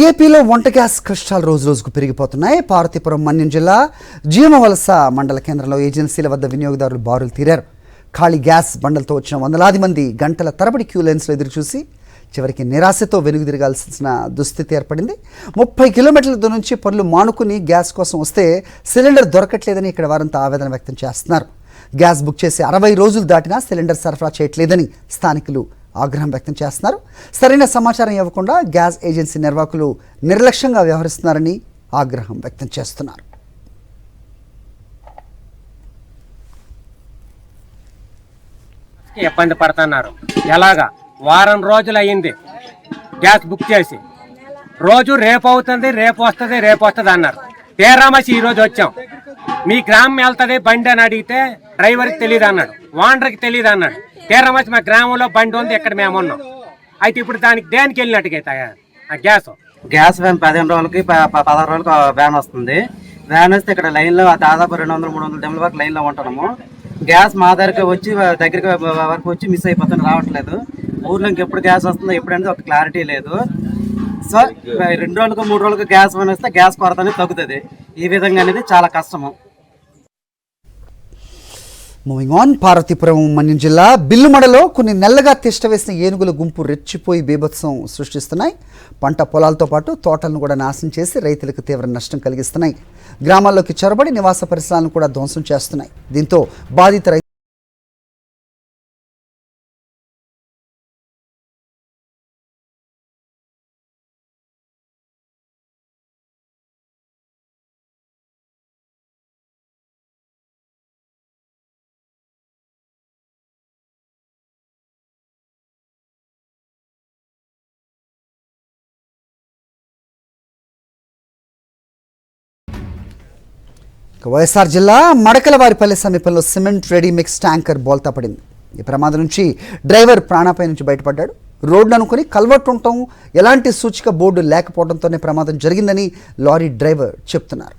ఏపీలో వంట గ్యాస్ కష్టాలు రోజు రోజుకు పెరిగిపోతున్నాయి. పార్వతీపురం మన్యం జిల్లా జీమవలస మండల కేంద్రంలో ఏజెన్సీల వద్ద వినియోగదారులు బారులు తీరారు. ఖాళీ గ్యాస్ బండలతో వచ్చిన వందలాది మంది గంటల తరబడి క్యూ లైన్స్లో ఎదురుచూసి చివరికి నిరాశతో వెనుదిరగాల్సిన దుస్థితి ఏర్పడింది. 30 కిలోమీటర్ల దూరం నుంచి పనులు మానుకుని గ్యాస్ కోసం వస్తే సిలిండర్ దొరకట్లేదని ఇక్కడ వారంతా ఆవేదన వ్యక్తం చేస్తున్నారు. గ్యాస్ బుక్ చేసి 60 రోజులు దాటినా సిలిండర్ సరఫరా చేయట్లేదని స్థానికులు ఆగ్రహం వ్యక్తం చేస్తున్నారు. సరైన సమాచారం ఇవ్వకుండా గ్యాస్ ఏజెన్సీ నిర్వాహకులు నిర్లక్ష్యంగా వ్యవహరిస్తున్నారని ఆగ్రహం వ్యక్తం చేస్తున్నారు. ఇబ్బంది పడుతున్నారు. ఎలాగా వారం రోజులు అయ్యింది గ్యాస్ బుక్ చేసి, రోజు రేపు అవుతుంది, రేపు వస్తుంది అన్నారు. తీరామసి ఈ రోజు వచ్చాం. మీ గ్రామం వెళ్తుంది బండి అని అడిగితే డ్రైవర్కి తెలియదు అన్నాడు, ఓనర్కి తెలియదు అన్నాడు. తీరామసి మా గ్రామంలో బండి ఉంది, ఇక్కడ మేము ఉన్నాం. అయితే ఇప్పుడు దేనికి వెళ్ళినట్టుగా ఆ గ్యాస్ వ్యాన్ 15 రోజులకి 16 రోజులకి వ్యాన్ వస్తుంది. వ్యాన్ వస్తే ఇక్కడ లైన్లో దాదాపు 200-300 డెమ్ల వరకు లైన్లో ఉంటున్నాము. గ్యాస్ మా దగ్గరికి వరకు వచ్చి మిస్ అయిపోతుంది, రావట్లేదు. ఊర్లో ఇంకెప్పుడు గ్యాస్ వస్తుందో ఎప్పుడైనా ఒక క్లారిటీ లేదు. సో 2 రోజులకు 3 రోజులకు గ్యాస్ వ్యాన్ వస్తే గ్యాస్ కొరత అనేది తగ్గుతుంది. ఈ విధంగా అనేది చాలా కష్టము. మూవింగ్ ఆన్, పార్వతీపురం మన్యం జిల్లా బిల్లుమడలో కొన్ని నెలలుగా తిష్టవేసిన ఏనుగుల గుంపు రెచ్చిపోయి బీభత్సం సృష్టిస్తున్నాయి. పంట పొలాలతో పాటు తోటలను కూడా నాశనం చేసి రైతులకు తీవ్ర నష్టం కలిగిస్తున్నాయి. గ్రామాల్లోకి చొరబడి నివాస పరిసరాలను కూడా ధ్వంసం చేస్తున్నాయి. దీంతో బాధిత వైఎస్ఆర్ జిల్లా మడకలవారిపల్లి సమీపంలో సిమెంట్ రెడీ మిక్స్ ట్యాంకర్ బోల్తా పడింది. ఈ ప్రమాదం నుంచి డ్రైవర్ ప్రాణాపాయ నుంచి బయటపడ్డాడు. రోడ్డు అనుకుని కల్వర్ట్ ఉండటం, ఎలాంటి సూచిక బోర్డు లేకపోవడంతోనే ప్రమాదం జరిగిందని లారీ డ్రైవర్ చెప్తున్నారు.